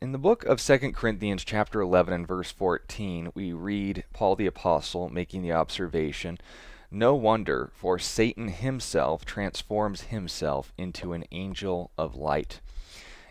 In the book of 2 Corinthians chapter 11 and verse 14, we read Paul the Apostle making the observation, "No wonder, for Satan himself transforms himself into an angel of light."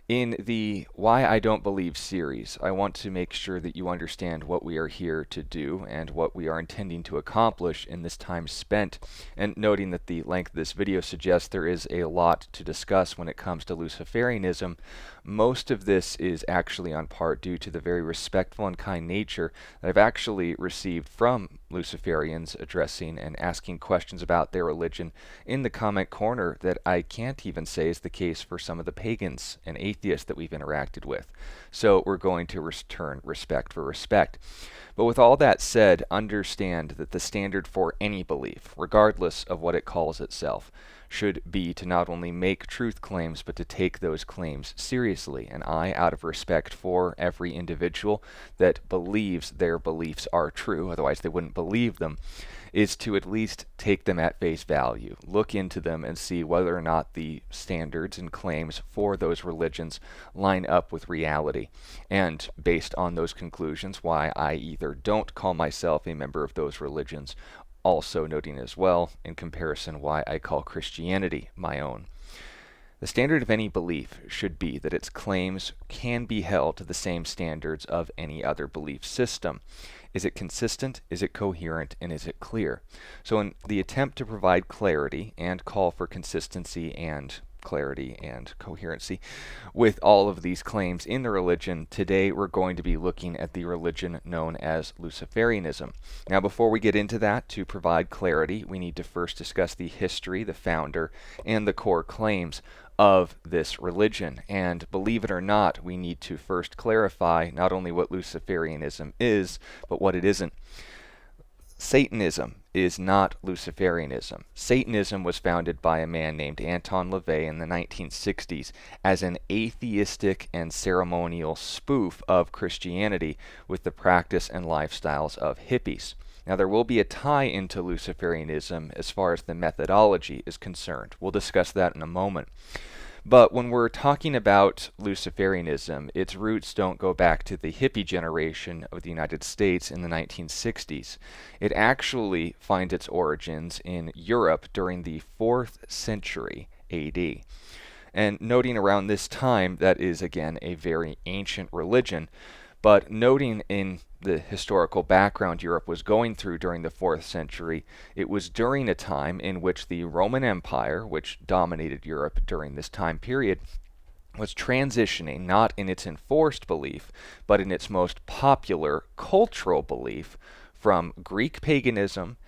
In the Why I Don't Believe series, I want to make sure that you understand what we are here to do and what we are intending to accomplish in this time spent, and noting that the length of this video suggests there is a lot to discuss when it comes to Luciferianism. Most of this is actually on part due to the very respectful and kind nature that I've actually received from Luciferians addressing and asking questions about their religion in the comment corner that I can't even say is the case for some of the pagans and atheists that we've interacted with. So we're going to return respect for respect. But with all that said, understand that the standard for any belief, regardless of what it calls itself, should be to not only make truth claims, but to take those claims seriously. And I, out of respect for every individual that believes their beliefs are true, otherwise they wouldn't believe them, is to at least take them at face value, look into them and see whether or not the standards and claims for those religions line up with reality. And based on those conclusions, why I either don't call myself a member of those religions, also noting as well, in comparison, why I call Christianity my own. The standard of any belief should be that its claims can be held to the same standards of any other belief system. Is it consistent? Is it coherent? And is it clear? So in the attempt to provide clarity and call for consistency and clarity and coherency with all of these claims in the religion, today we're going to be looking at the religion known as Luciferianism. Now, before we get into that, to provide clarity, we need to first discuss the history, the founder, and the core claims of this religion. And believe it or not, we need to first clarify not only what Luciferianism is, but what it isn't. Satanism is not Luciferianism. Satanism was founded by a man named Anton LaVey in the 1960s as an atheistic and ceremonial spoof of Christianity with the practice and lifestyles of hippies. Now, there will be a tie into Luciferianism as far as the methodology is concerned. We'll discuss that in a moment. But when we're talking about Luciferianism, its roots don't go back to the hippie generation of the United States in the 1960s. It actually finds its origins in Europe during the 4th century AD. And noting around this time, that is again a very ancient religion, but noting in the historical background Europe was going through during the 4th century, it was during a time in which the Roman Empire, which dominated Europe during this time period, was transitioning not in its enforced belief, but in its most popular cultural belief from Greek paganism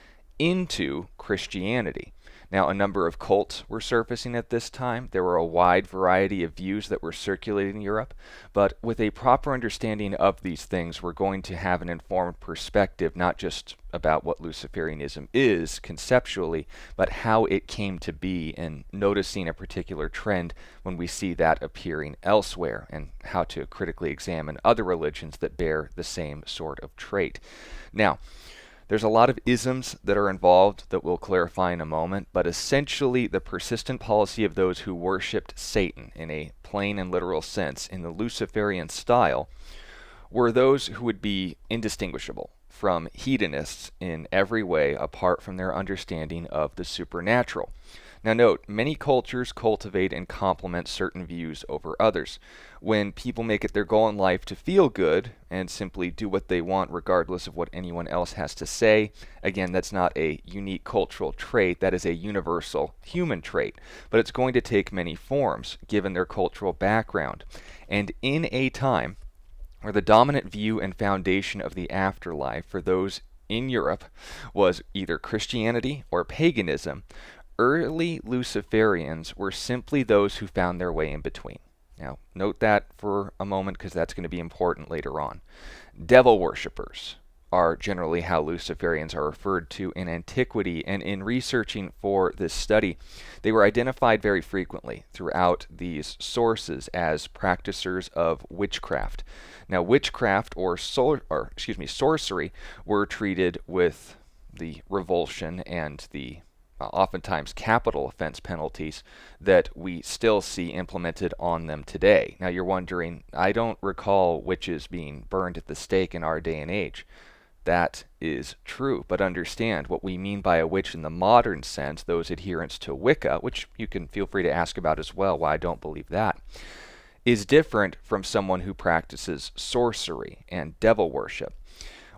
into Christianity. Now, a number of cults were surfacing at this time. There were a wide variety of views that were circulating in Europe, but with a proper understanding of these things, we're going to have an informed perspective, not just about what Luciferianism is conceptually, but how it came to be, and noticing a particular trend when we see that appearing elsewhere, and how to critically examine other religions that bear the same sort of trait. Now, there's a lot of isms that are involved that we'll clarify in a moment, but essentially the persistent policy of those who worshipped Satan in a plain and literal sense in the Luciferian style were those who would be indistinguishable from hedonists in every way apart from their understanding of the supernatural. Now note, many cultures cultivate and complement certain views over others. When people make it their goal in life to feel good and simply do what they want regardless of what anyone else has to say, again, that's not a unique cultural trait, that is a universal human trait. But it's going to take many forms given their cultural background. And in a time where the dominant view and foundation of the afterlife for those in Europe was either Christianity or paganism, early Luciferians were simply those who found their way in between. Now, note that for a moment because that's going to be important later on. Devil worshippers are generally how Luciferians are referred to in antiquity, and in researching for this study, they were identified very frequently throughout these sources as practicers of witchcraft. Now, witchcraft or sorcery were treated with the revulsion and the oftentimes capital offense penalties that we still see implemented on them today. Now you're wondering, I don't recall witches being burned at the stake in our day and age. That is true, but understand what we mean by a witch in the modern sense, those adherents to Wicca, which you can feel free to ask about as well, why I don't believe that, is different from someone who practices sorcery and devil worship.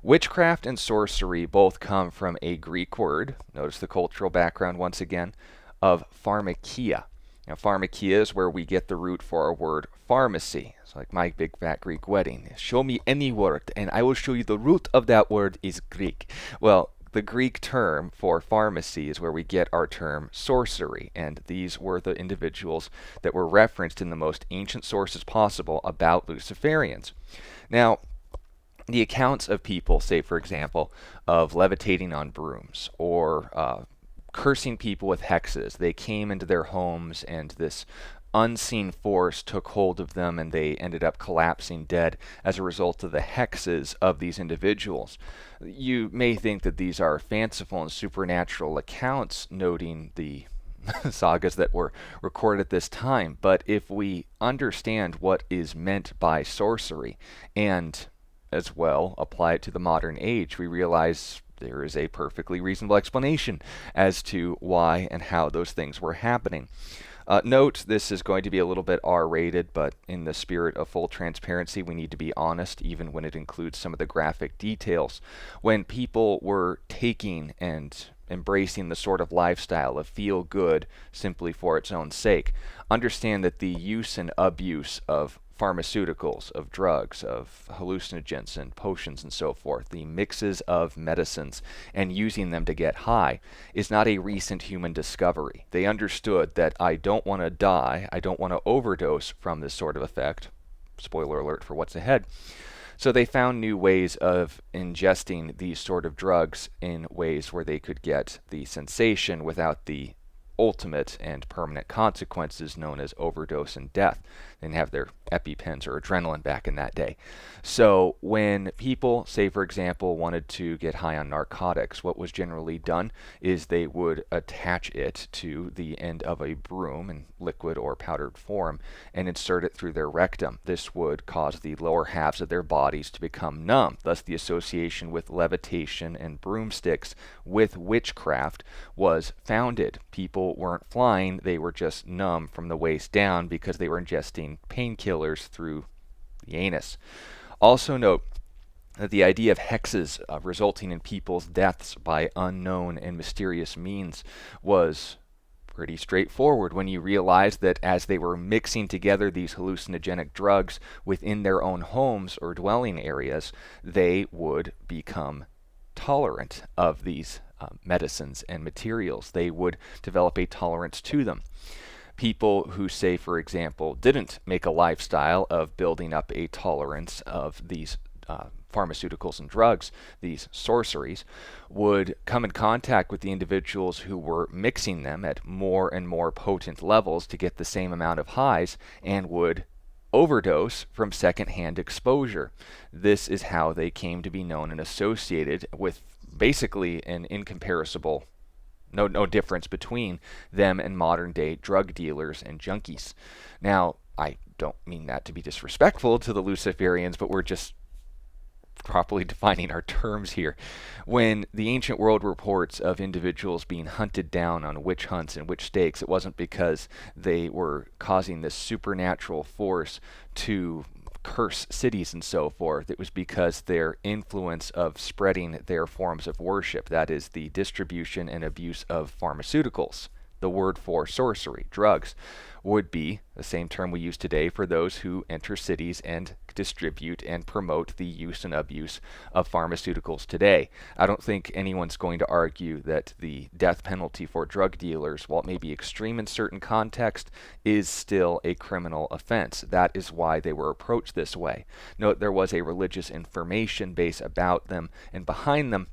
Witchcraft and sorcery both come from a Greek word, notice the cultural background once again, of pharmakia. Now, pharmakia is where we get the root for our word pharmacy. It's like my big fat Greek wedding. Show me any word, and I will show you the root of that word is Greek. Well, the Greek term for pharmacy is where we get our term sorcery, and these were the individuals that were referenced in the most ancient sources possible about Luciferians. Now, the accounts of people, say for example, of levitating on brooms or cursing people with hexes. They came into their homes and this unseen force took hold of them and they ended up collapsing dead as a result of the hexes of these individuals. You may think that these are fanciful and supernatural accounts noting the sagas that were recorded at this time, but if we understand what is meant by sorcery and as well apply it to the modern age, we realize there is a perfectly reasonable explanation as to why and how those things were happening. Note, this is going to be a little bit R-rated, but in the spirit of full transparency, we need to be honest, even when it includes some of the graphic details. When people were taking and embracing the sort of lifestyle of feel good simply for its own sake, understand that the use and abuse of pharmaceuticals, of drugs, of hallucinogens and potions and so forth, the mixes of medicines and using them to get high is not a recent human discovery. They understood that I don't want to die, I don't want to overdose from this sort of effect. Spoiler alert for what's ahead. So they found new ways of ingesting these sort of drugs in ways where they could get the sensation without the ultimate and permanent consequences known as overdose and death. They didn't have their EpiPens or adrenaline back in that day. So when people, say for example, wanted to get high on narcotics, what was generally done is they would attach it to the end of a broom in liquid or powdered form and insert it through their rectum. This would cause the lower halves of their bodies to become numb. Thus the association with levitation and broomsticks with witchcraft was founded. People weren't flying, they were just numb from the waist down because they were ingesting painkillers through the anus. Also note that the idea of hexes resulting in people's deaths by unknown and mysterious means was pretty straightforward when you realize that as they were mixing together these hallucinogenic drugs within their own homes or dwelling areas, they would become tolerant of these medicines and materials. They would develop a tolerance to them. People who, say, for example, didn't make a lifestyle of building up a tolerance of these pharmaceuticals and drugs, these sorceries, would come in contact with the individuals who were mixing them at more and more potent levels to get the same amount of highs and would overdose from secondhand exposure. This is how they came to be known and associated with basically an incomparable no difference between them and modern day drug dealers and junkies. Now, I don't mean that to be disrespectful to the Luciferians, but we're just properly defining our terms here. When the ancient world reports of individuals being hunted down on witch hunts and witch stakes, it wasn't because they were causing this supernatural force to curse cities and so forth. It was because their influence of spreading their forms of worship, that is the distribution and abuse of pharmaceuticals, the word for sorcery, drugs, would be the same term we use today for those who enter cities and distribute and promote the use and abuse of pharmaceuticals today. I don't think anyone's going to argue that the death penalty for drug dealers, while it may be extreme in certain contexts, is still a criminal offense. That is why they were approached this way. Note there was a religious information base about them and behind them,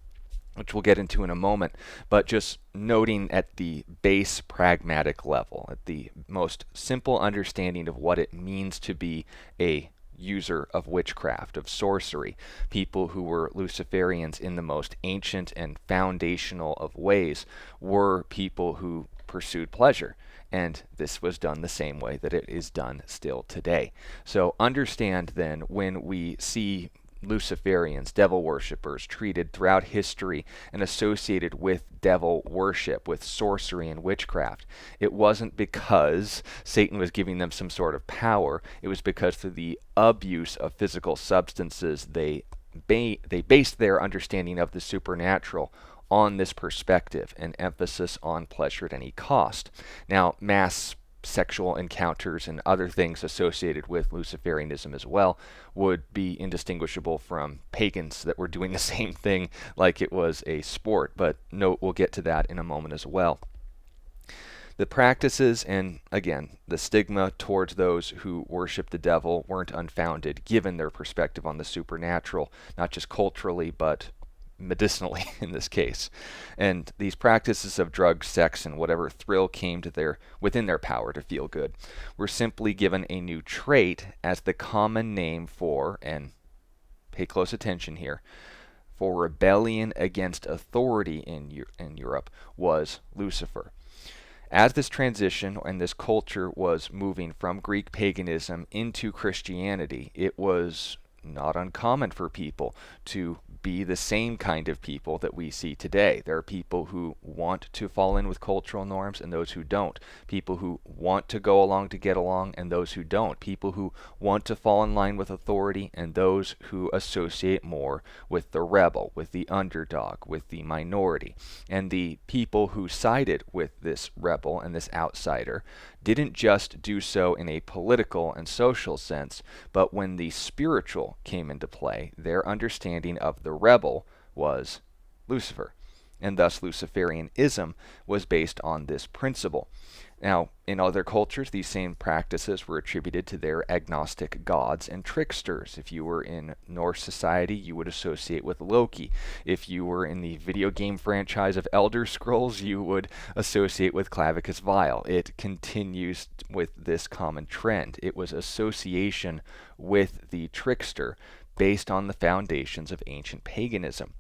which we'll get into in a moment, but just noting at the base pragmatic level, at the most simple understanding of what it means to be a user of witchcraft, of sorcery, people who were Luciferians in the most ancient and foundational of ways were people who pursued pleasure. And this was done the same way that it is done still today. So understand then, when we see Luciferians, devil worshippers, treated throughout history and associated with devil worship, with sorcery and witchcraft, it wasn't because Satan was giving them some sort of power. It was because through the abuse of physical substances, they based their understanding of the supernatural on this perspective, an emphasis on pleasure at any cost. Now, mass sexual encounters and other things associated with Luciferianism as well would be indistinguishable from pagans that were doing the same thing like it was a sport. But note, we'll get to that in a moment as well. The practices and, again, the stigma towards those who worship the devil weren't unfounded, given their perspective on the supernatural, not just culturally, but medicinally in this case. And these practices of drugs, sex, and whatever thrill came to within their power to feel good were simply given a new trait as the common name for, and pay close attention here, for rebellion against authority in Europe was Lucifer. As this transition and this culture was moving from Greek paganism into Christianity, it was not uncommon for people to be the same kind of people that we see today. There are people who want to fall in with cultural norms and those who don't. People who want to go along to get along and those who don't. People who want to fall in line with authority and those who associate more with the rebel, with the underdog, with the minority. And the people who sided with this rebel and this outsider didn't just do so in a political and social sense, but when the spiritual came into play, their understanding of the rebel was Lucifer. And thus Luciferianism was based on this principle. Now, in other cultures, these same practices were attributed to their agnostic gods and tricksters. If you were in Norse society, you would associate with Loki. If you were in the video game franchise of Elder Scrolls, you would associate with Clavicus Vile. It continues with this common trend. It was association with the trickster based on the foundations of ancient paganism.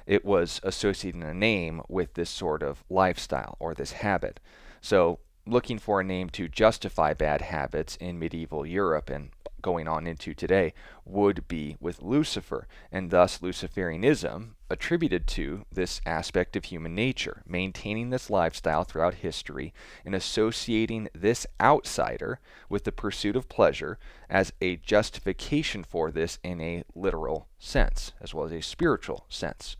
It was associating a name with this sort of lifestyle or this habit. So, looking for a name to justify bad habits in medieval Europe and going on into today would be with Lucifer, and thus Luciferianism attributed to this aspect of human nature, maintaining this lifestyle throughout history and associating this outsider with the pursuit of pleasure as a justification for this in a literal sense, as well as a spiritual sense.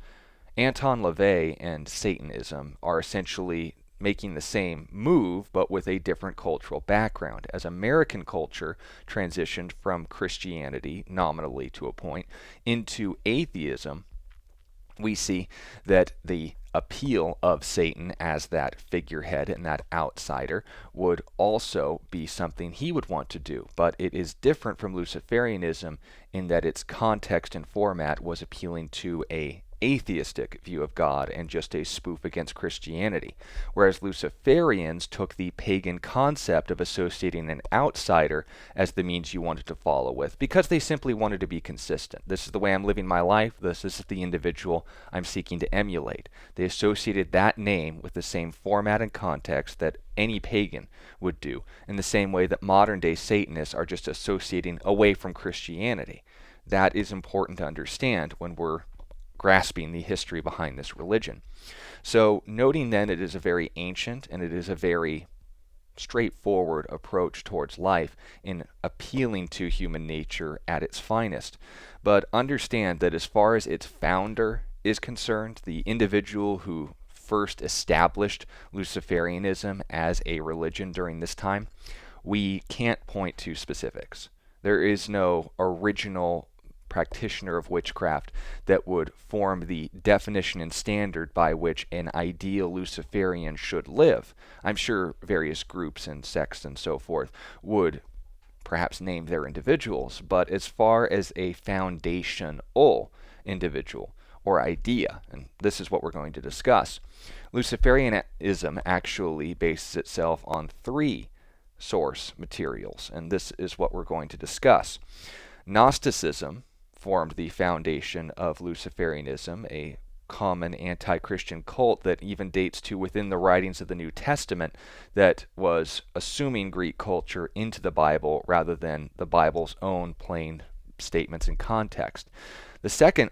Anton LaVey and Satanism are essentially making the same move, but with a different cultural background. As American culture transitioned from Christianity, nominally to a point, into atheism, we see that the appeal of Satan as that figurehead and that outsider would also be something he would want to do. But it is different from Luciferianism in that its context and format was appealing to a atheistic view of God and just a spoof against Christianity, whereas Luciferians took the pagan concept of associating an outsider as the means you wanted to follow with, because they simply wanted to be consistent. This is the way I'm living my life. This is the individual I'm seeking to emulate. They associated that name with the same format and context that any pagan would do, in the same way that modern-day Satanists are just associating away from Christianity. That is important to understand when we're grasping the history behind this religion. So, noting then it is a very ancient and it is a very straightforward approach towards life in appealing to human nature at its finest. But understand that as far as its founder is concerned, the individual who first established Luciferianism as a religion during this time, we can't point to specifics. There is no original practitioner of witchcraft that would form the definition and standard by which an ideal Luciferian should live. I'm sure various groups and sects and so forth would perhaps name their individuals, but as far as a foundational individual or idea, and this is what we're going to discuss, Luciferianism actually bases itself on three source materials, and this is what we're going to discuss. Gnosticism formed the foundation of Luciferianism, a common anti-Christian cult that even dates to within the writings of the New Testament, that was assuming Greek culture into the Bible rather than the Bible's own plain statements and context. The second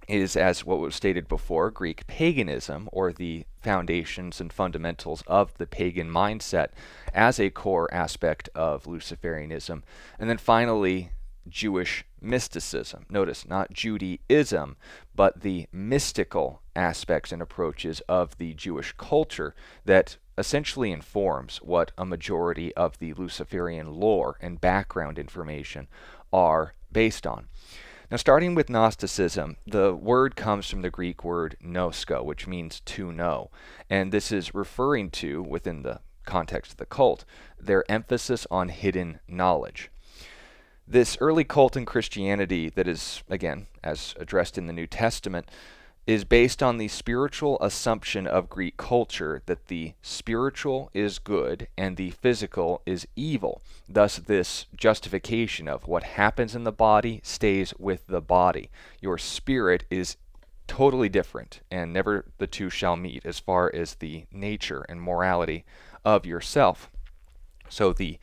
is, as what was stated before, Greek paganism, or the foundations and fundamentals of the pagan mindset as a core aspect of Luciferianism. And then finally, Jewish mysticism. Notice, not Judaism, but the mystical aspects and approaches of the Jewish culture that essentially informs what a majority of the Luciferian lore and background information are based on. Now, starting with Gnosticism, the word comes from the Greek word gnosko, which means to know. And this is referring to, within the context of the cult, their emphasis on hidden knowledge. This early cult in Christianity that is, again, as addressed in the New Testament, is based on the spiritual assumption of Greek culture that the spiritual is good and the physical is evil. Thus, this justification of what happens in the body stays with the body. Your spirit is totally different, and never the two shall meet as far as the nature and morality of yourself. So the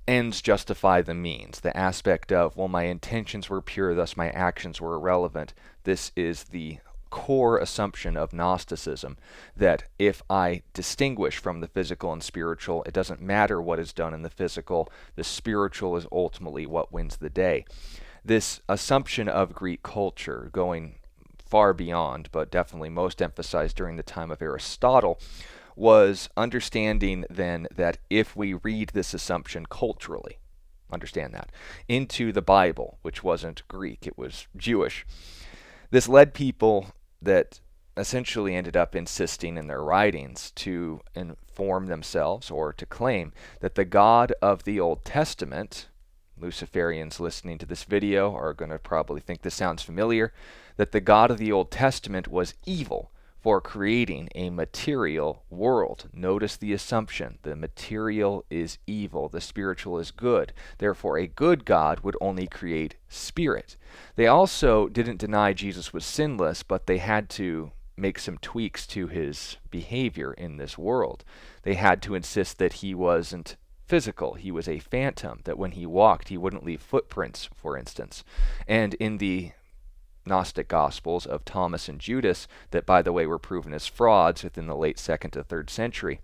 ends justify the means. The aspect of, well, my intentions were pure, thus my actions were irrelevant. This is the core assumption of Gnosticism, that if I distinguish from the physical and spiritual, it doesn't matter what is done in the physical, the spiritual is ultimately what wins the day. This assumption of Greek culture, going far beyond, but definitely most emphasized during the time of Aristotle, was understanding then that if we read this assumption culturally, understand that, into the Bible, which wasn't Greek, it was Jewish, this led people that essentially ended up insisting in their writings to inform themselves or to claim that the God of the Old Testament, Luciferians listening to this video are going to probably think this sounds familiar, that the God of the Old Testament was evil for creating a material world. Notice the assumption. The material is evil. The spiritual is good. Therefore, a good God would only create spirit. They also didn't deny Jesus was sinless, but they had to make some tweaks to his behavior in this world. They had to insist that he wasn't physical. He was a phantom, that when he walked, he wouldn't leave footprints, for instance. And in the Gnostic Gospels of Thomas and Judas, that by the way were proven as frauds within the late 2nd to 3rd century.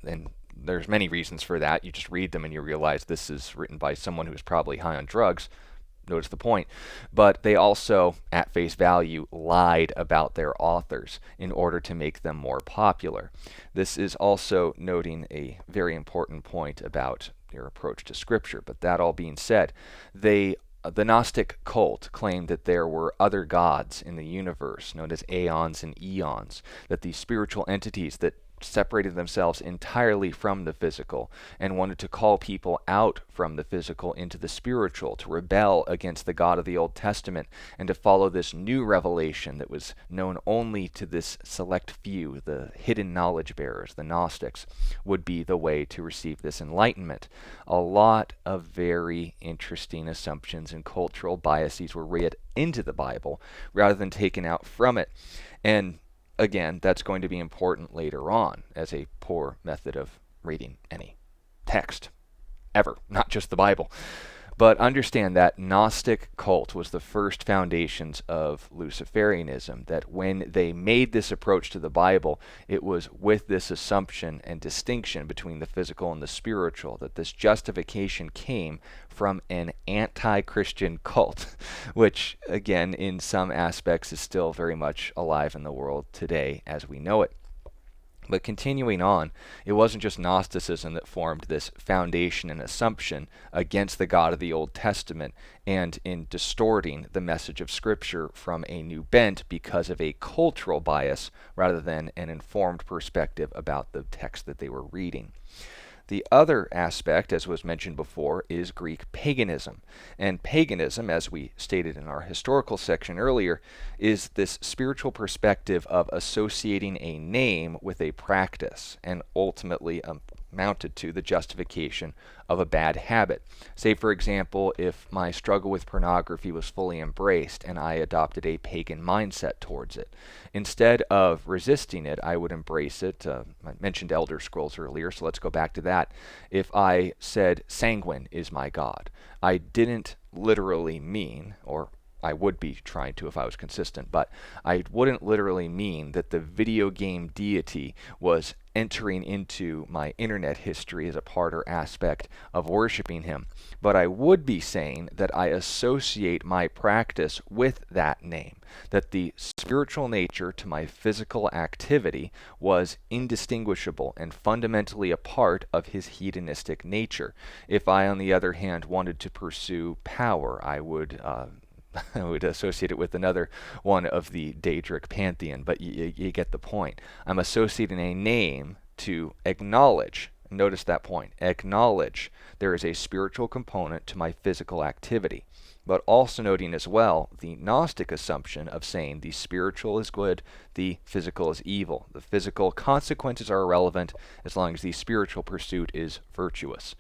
And there's many reasons for that. You just read them and you realize this is written by someone who's probably high on drugs. Notice the point. But they also, at face value, lied about their authors in order to make them more popular. This is also noting a very important point about their approach to Scripture. But that all being said, the Gnostic cult claimed that there were other gods in the universe, known as aeons and eons, that these spiritual entities that separated themselves entirely from the physical and wanted to call people out from the physical into the spiritual, to rebel against the God of the Old Testament and to follow this new revelation that was known only to this select few, the hidden knowledge bearers, the Gnostics, would be the way to receive this enlightenment. A lot of very interesting assumptions and cultural biases were read into the Bible rather than taken out from it. And again, that's going to be important later on as a poor method of reading any text, ever, not just the Bible. But understand that Gnostic cult was the first foundations of Luciferianism, that when they made this approach to the Bible, it was with this assumption and distinction between the physical and the spiritual, that this justification came from an anti-Christian cult, which, again, in some aspects is still very much alive in the world today as we know it. But continuing on, it wasn't just Gnosticism that formed this foundation and assumption against the God of the Old Testament and in distorting the message of Scripture from a new bent because of a cultural bias rather than an informed perspective about the text that they were reading. The other aspect, as was mentioned before, is Greek paganism. And paganism, as we stated in our historical section earlier, is this spiritual perspective of associating a name with a practice, and ultimately amounted to the justification of a bad habit. Say, for example, if my struggle with pornography was fully embraced and I adopted a pagan mindset towards it. Instead of resisting it, I would embrace it. I mentioned Elder Scrolls earlier, so let's go back to that. If I said sanguine is my god, I didn't literally mean, or I would be trying to if I was consistent, but I wouldn't literally mean that the video game deity was entering into my internet history as a part or aspect of worshiping him. But I would be saying that I associate my practice with that name, that the spiritual nature to my physical activity was indistinguishable and fundamentally a part of his hedonistic nature. If I, on the other hand, wanted to pursue power, I would I would associate it with another one of the Daedric pantheon, but you get the point. I'm associating a name to acknowledge, notice that point, acknowledge there is a spiritual component to my physical activity, but also noting as well the Gnostic assumption of saying the spiritual is good, the physical is evil. The physical consequences are irrelevant as long as the spiritual pursuit is virtuous.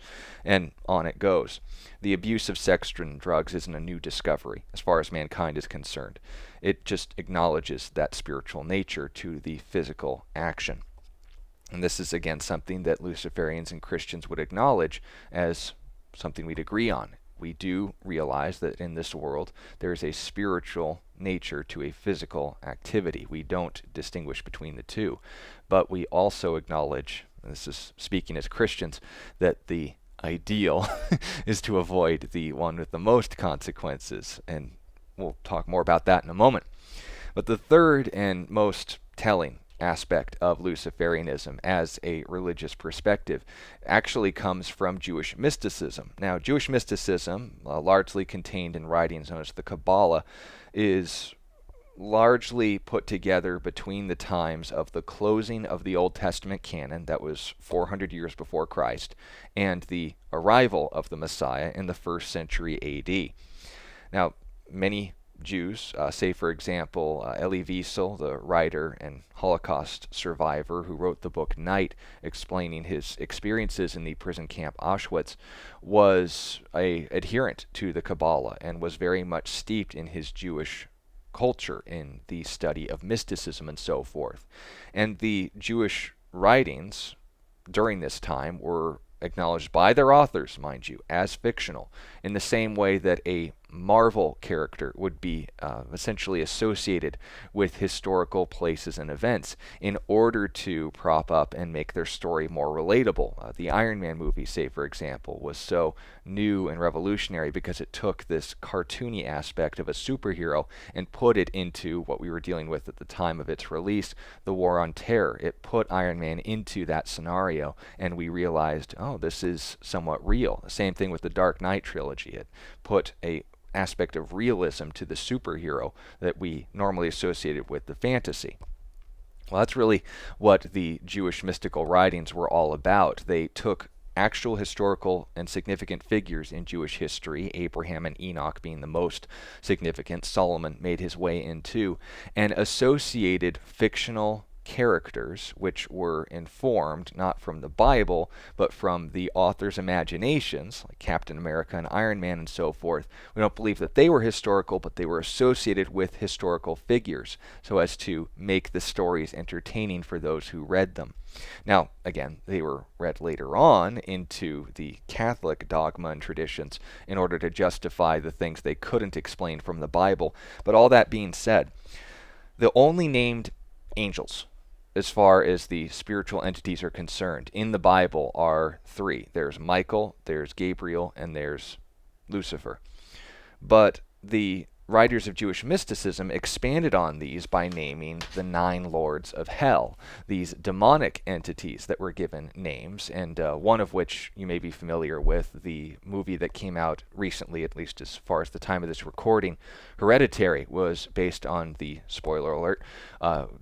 And on it goes. The abuse of sex and drugs isn't a new discovery as far as mankind is concerned. It just acknowledges that spiritual nature to the physical action. And this is again something that Luciferians and Christians would acknowledge as something we'd agree on. We do realize that in this world there is a spiritual nature to a physical activity. We don't distinguish between the two. But we also acknowledge, and this is speaking as Christians, that the ideal is to avoid the one with the most consequences. And we'll talk more about that in a moment. But the third and most telling aspect of Luciferianism as a religious perspective actually comes from Jewish mysticism. Now, Jewish mysticism, largely contained in writings known as the Kabbalah, is largely put together between the times of the closing of the Old Testament canon, that was 400 years before Christ, and the arrival of the Messiah in the 1st century AD. Now, many Jews, say for example Elie Wiesel, the writer and Holocaust survivor who wrote the book Night, explaining his experiences in the prison camp Auschwitz, was a adherent to the Kabbalah and was very much steeped in his Jewish culture, in the study of mysticism and so forth. And the Jewish writings during this time were acknowledged by their authors, mind you, as fictional, in the same way that a Marvel character would be essentially associated with historical places and events in order to prop up and make their story more relatable. The Iron Man movie, say for example, was so new and revolutionary because it took this cartoony aspect of a superhero and put it into what we were dealing with at the time of its release, the War on Terror. It put Iron Man into that scenario, and we realized, oh, this is somewhat real. The same thing with the Dark Knight trilogy. It put a aspect of realism to the superhero that we normally associated with the fantasy. Well, that's really what the Jewish mystical writings were all about. They took actual historical and significant figures in Jewish history, Abraham and Enoch being the most significant, Solomon made his way into, and associated fictional characters which were informed not from the Bible but from the author's imaginations, like Captain America and Iron Man and so forth. We don't believe that they were historical, but they were associated with historical figures so as to make the stories entertaining for those who read them. Now, again, they were read later on into the Catholic dogma and traditions in order to justify the things they couldn't explain from the Bible. But all that being said, the only named angels as far as the spiritual entities are concerned in the Bible are three. There's Michael, there's Gabriel, and there's Lucifer. But the writers of Jewish mysticism expanded on these by naming the 9 lords of hell, these demonic entities that were given names, and one of which you may be familiar with, the movie that came out recently, at least as far as the time of this recording, Hereditary, was based on the, spoiler alert,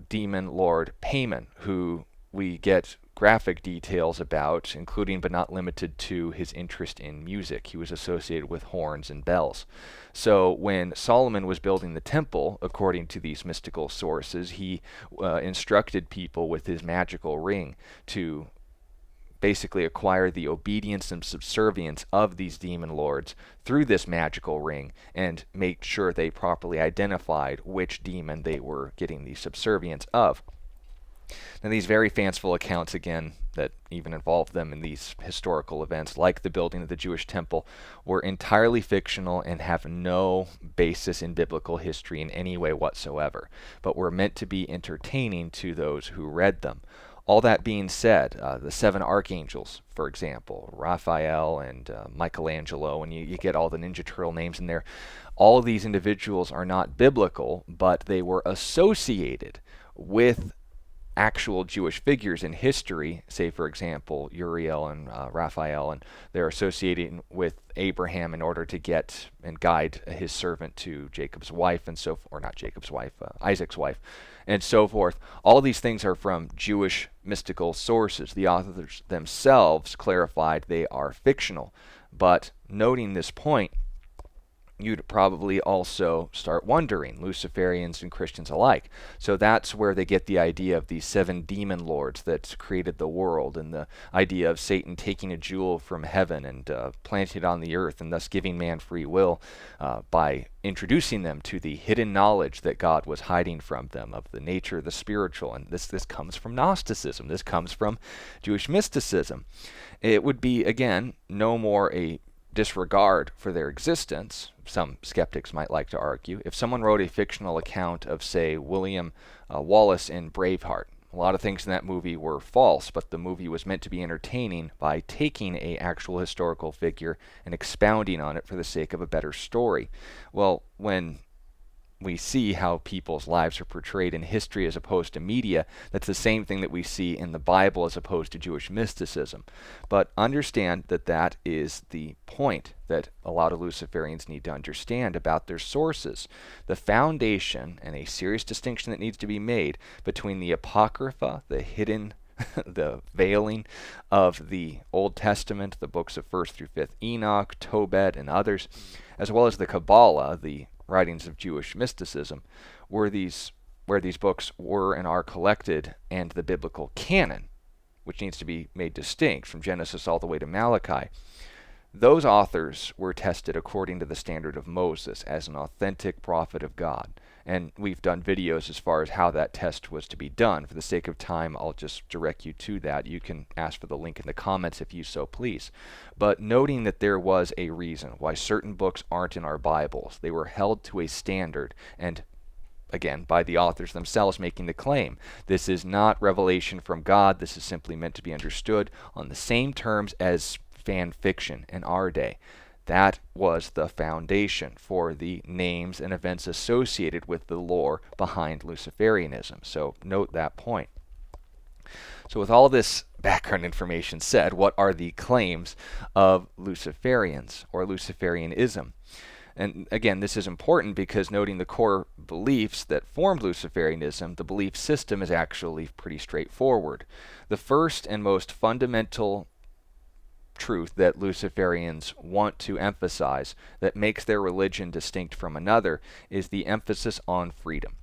demon lord Paimon, who we get graphic details about, including but not limited to his interest in music. He was associated with horns and bells. So when Solomon was building the temple, according to these mystical sources, he instructed people with his magical ring to basically acquire the obedience and subservience of these demon lords through this magical ring and make sure they properly identified which demon they were getting the subservience of. Now, these very fanciful accounts, again, that even involved them in these historical events, like the building of the Jewish temple, were entirely fictional and have no basis in biblical history in any way whatsoever, but were meant to be entertaining to those who read them. All that being said, the seven archangels, for example, Raphael and Michelangelo, and you get all the Ninja Turtle names in there, all of these individuals are not biblical, but they were associated with actual Jewish figures in history, say, for example, Uriel and Raphael, and they're associating with Abraham in order to get and guide his servant to Jacob's wife, and so, or not Jacob's wife, Isaac's wife, and so forth. All of these things are from Jewish mystical sources. The authors themselves clarified they are fictional, but noting this point, you'd probably also start wondering, Luciferians and Christians alike. So that's where they get the idea of these seven demon lords that created the world, and the idea of Satan taking a jewel from heaven and planting it on the earth, and thus giving man free will by introducing them to the hidden knowledge that God was hiding from them of the nature of the spiritual. And this comes from Gnosticism. This comes from Jewish mysticism. It would be, again, no more a disregard for their existence, some skeptics might like to argue, if someone wrote a fictional account of, say, William Wallace in Braveheart. A lot of things in that movie were false, but the movie was meant to be entertaining by taking a actual historical figure and expounding on it for the sake of a better story. Well, when we see how people's lives are portrayed in history as opposed to media, that's the same thing that we see in the Bible as opposed to Jewish mysticism. But understand that that is the point that a lot of Luciferians need to understand about their sources. The foundation, and a serious distinction that needs to be made between the Apocrypha, the hidden the veiling of the Old Testament, the books of 1st through 5th Enoch, Tobit, and others, as well as the Kabbalah, the writings of Jewish mysticism, where these books were and are collected, and the biblical canon, which needs to be made distinct from Genesis all the way to Malachi. Those authors were tested according to the standard of Moses as an authentic prophet of God. And we've done videos as far as how that test was to be done. For the sake of time, I'll just direct you to that. You can ask for the link in the comments if you so please. But noting that there was a reason why certain books aren't in our Bibles. They were held to a standard, and again, by the authors themselves making the claim. This is not revelation from God. This is simply meant to be understood on the same terms as fan fiction in our day. That was the foundation for the names and events associated with the lore behind Luciferianism. So note that point. So with all this background information said, what are the claims of Luciferians or Luciferianism? And again, this is important because noting the core beliefs that formed Luciferianism, the belief system is actually pretty straightforward. The first and most fundamental truth that Luciferians want to emphasize that makes their religion distinct from another is the emphasis on freedom.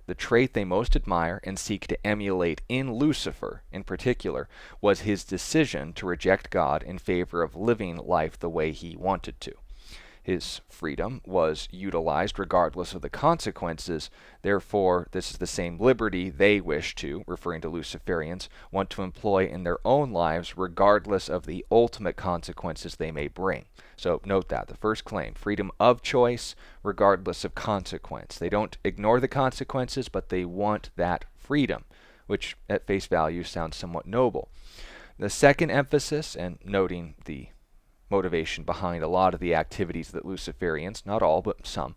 The trait they most admire and seek to emulate in Lucifer, in particular, was his decision to reject God in favor of living life the way he wanted to. His freedom was utilized regardless of the consequences. Therefore, this is the same liberty they wish to, referring to Luciferians, want to employ in their own lives regardless of the ultimate consequences they may bring. So note that. The first claim, freedom of choice regardless of consequence. They don't ignore the consequences, but they want that freedom, which at face value sounds somewhat noble. The second emphasis, and noting the motivation behind a lot of the activities that Luciferians, not all but some,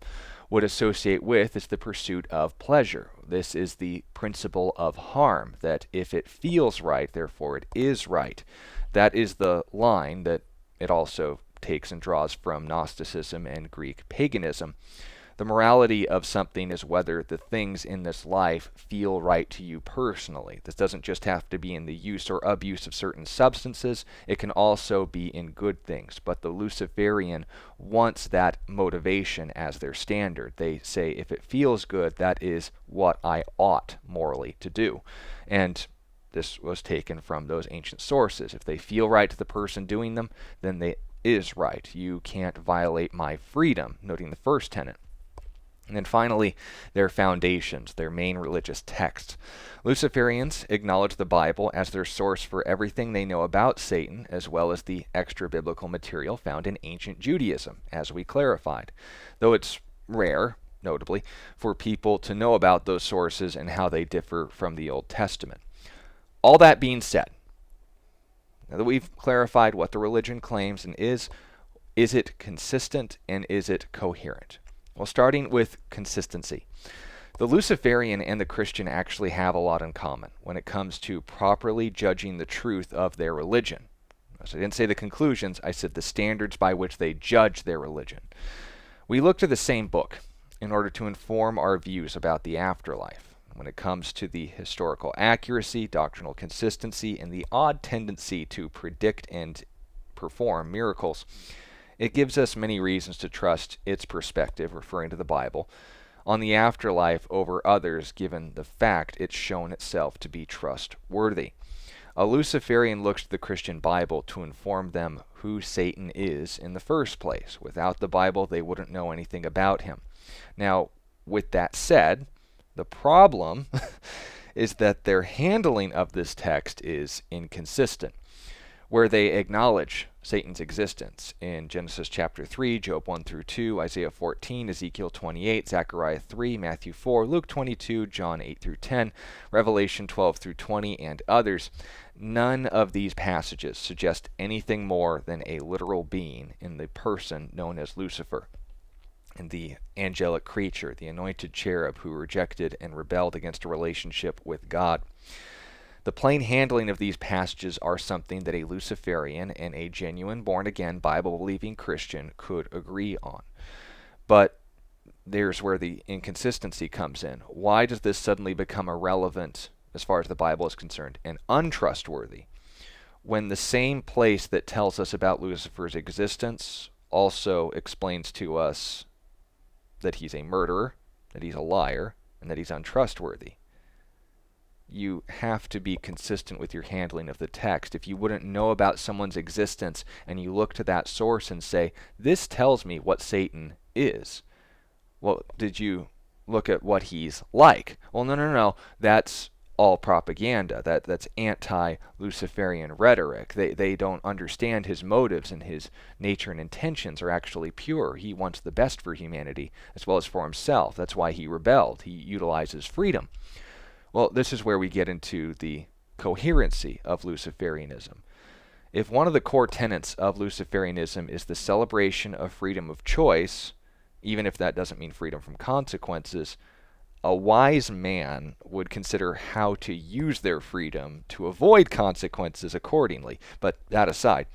would associate with, is the pursuit of pleasure. This is the principle of harm, that if it feels right, therefore it is right. That is the line that it also takes and draws from Gnosticism and Greek paganism. The morality of something is whether the things in this life feel right to you personally. This doesn't just have to be in the use or abuse of certain substances. It can also be in good things. But the Luciferian wants that motivation as their standard. They say, if it feels good, that is what I ought morally to do. And This was taken from those ancient sources. If they feel right to the person doing them, then they is right. You can't violate my freedom, noting the first tenet. And then finally, their foundations, their main religious texts. Luciferians acknowledge the Bible as their source for everything they know about Satan, as well as the extra-biblical material found in ancient Judaism, as we clarified. Though it's rare, notably, for people to know about those sources and how they differ from the Old Testament. All that being said, now that we've clarified what the religion claims and is it consistent and is it coherent? Well, starting with consistency. The Luciferian and the Christian actually have a lot in common when it comes to properly judging the truth of their religion. So I didn't say the conclusions, I said the standards by which they judge their religion. We look to the same book in order to inform our views about the afterlife. When it comes to the historical accuracy, doctrinal consistency, and the odd tendency to predict and perform miracles, it gives us many reasons to trust its perspective, referring to the Bible, on the afterlife over others, given the fact it's shown itself to be trustworthy. A Luciferian looks to the Christian Bible to inform them who Satan is in the first place. Without the Bible, they wouldn't know anything about him. Now, with that said, the problem is that their handling of this text is inconsistent. Where they acknowledge Satan's existence in Genesis chapter 3, Job 1 through 2, Isaiah 14, Ezekiel 28, Zechariah 3, Matthew 4, Luke 22, John 8 through 10, Revelation 12 through 20, and others, none of these passages suggest anything more than a literal being in the person known as Lucifer, and the angelic creature, the anointed cherub who rejected and rebelled against a relationship with God. The plain handling of these passages are something that a Luciferian and a genuine born-again Bible-believing Christian could agree on. But there's where the inconsistency comes in. Why does this suddenly become irrelevant as far as the Bible is concerned and untrustworthy when the same place that tells us about Lucifer's existence also explains to us that he's a murderer, that he's a liar, and that he's untrustworthy? You have to be consistent with your handling of the text. If you wouldn't know about someone's existence and you look to that source and say, this tells me what Satan is, well, did you look at what he's like? Well, no. That's all propaganda. That's anti-Luciferian rhetoric. They don't understand his motives, and his nature and intentions are actually pure. He wants the best for humanity as well as for himself. That's why he rebelled. He utilizes freedom. Well, this is where we get into the coherency of Luciferianism. If one of the core tenets of Luciferianism is the celebration of freedom of choice, even if that doesn't mean freedom from consequences, a wise man would consider how to use their freedom to avoid consequences accordingly. But that aside,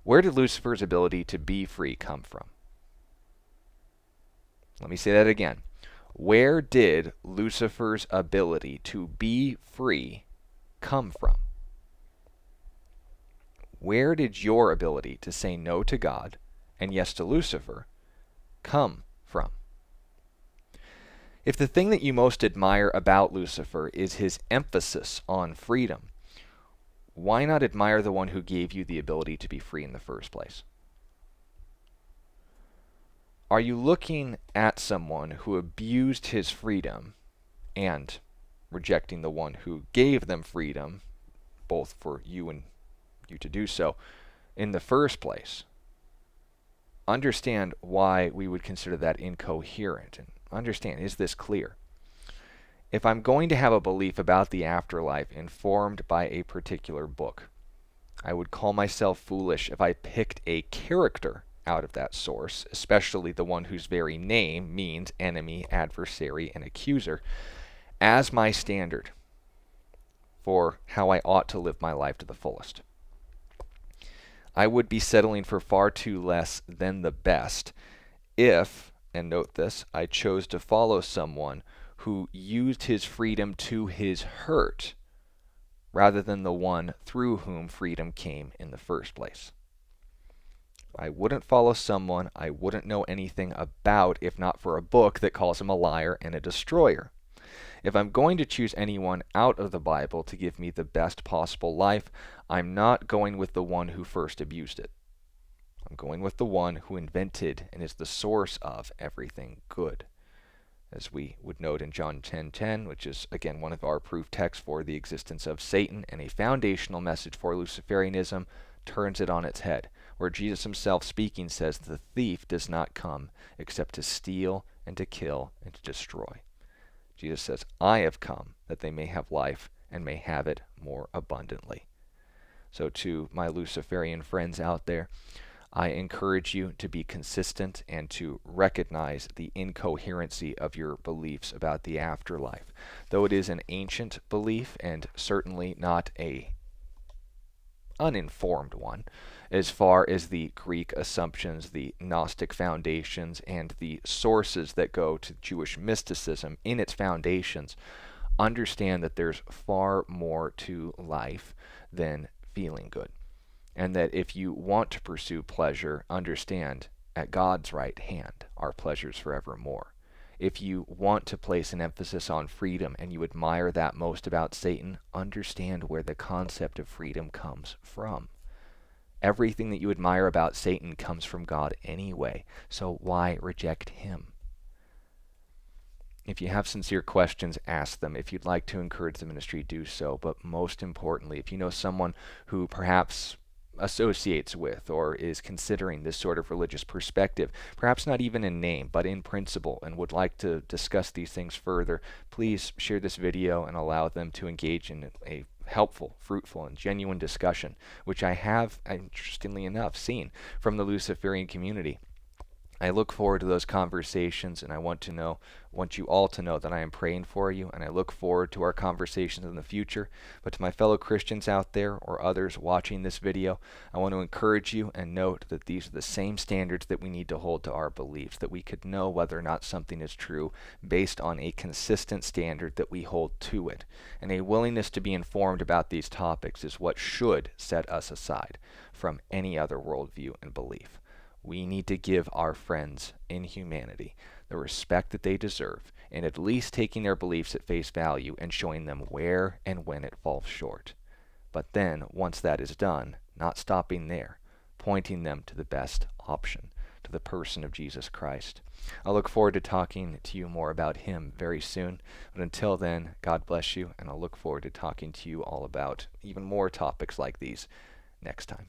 where did Lucifer's ability to be free come from? Let me say that again. Where did Lucifer's ability to be free come from? Where did your ability to say no to God and yes to Lucifer come from? If the thing that you most admire about Lucifer is his emphasis on freedom, why not admire the one who gave you the ability to be free in the first place? Are you looking at someone who abused his freedom and rejecting the one who gave them freedom, both for you and you to do so, in the first place? Understand why we would consider that incoherent, and understand, is this clear? If I'm going to have a belief about the afterlife informed by a particular book, I would call myself foolish if I picked a character out of that source, especially the one whose very name means enemy, adversary, and accuser, as my standard for how I ought to live my life to the fullest. I would be settling for far too less than the best if, and note this, I chose to follow someone who used his freedom to his hurt rather than the one through whom freedom came in the first place. I wouldn't follow someone I wouldn't know anything about if not for a book that calls him a liar and a destroyer. If I'm going to choose anyone out of the Bible to give me the best possible life, I'm not going with the one who first abused it. I'm going with the one who invented and is the source of everything good. As we would note in John 10:10, which is again one of our proof texts for the existence of Satan and a foundational message for Luciferianism, turns it on its head, where Jesus himself speaking says, "The thief does not come except to steal and to kill and to destroy." Jesus says, "I have come that they may have life and may have it more abundantly." So to my Luciferian friends out there, I encourage you to be consistent and to recognize the incoherency of your beliefs about the afterlife. Though it is an ancient belief and certainly not a uninformed one, as far as the Greek assumptions, the Gnostic foundations, and the sources that go to Jewish mysticism in its foundations, understand that there's far more to life than feeling good. And that if you want to pursue pleasure, understand at God's right hand are pleasures forevermore. If you want to place an emphasis on freedom and you admire that most about Satan, understand where the concept of freedom comes from. Everything that you admire about Satan comes from God anyway, so why reject him? If you have sincere questions, ask them. If you'd like to encourage the ministry, do so. But most importantly, if you know someone who perhaps associates with or is considering this sort of religious perspective, perhaps not even in name, but in principle, and would like to discuss these things further, please share this video and allow them to engage in a helpful, fruitful, and genuine discussion, which I have, interestingly enough, seen from the Luciferian community. I look forward to those conversations, and I want you all to know that I am praying for you, and I look forward to our conversations in the future. But to my fellow Christians out there or others watching this video, I want to encourage you and note that these are the same standards that we need to hold to our beliefs, that we could know whether or not something is true based on a consistent standard that we hold to it. And a willingness to be informed about these topics is what should set us aside from any other worldview and belief. We need to give our friends in humanity the respect that they deserve, and at least taking their beliefs at face value and showing them where and when it falls short. But then, once that is done, not stopping there, pointing them to the best option, to the person of Jesus Christ. I look forward to talking to you more about him very soon. But until then, God bless you, and I'll look forward to talking to you all about even more topics like these next time.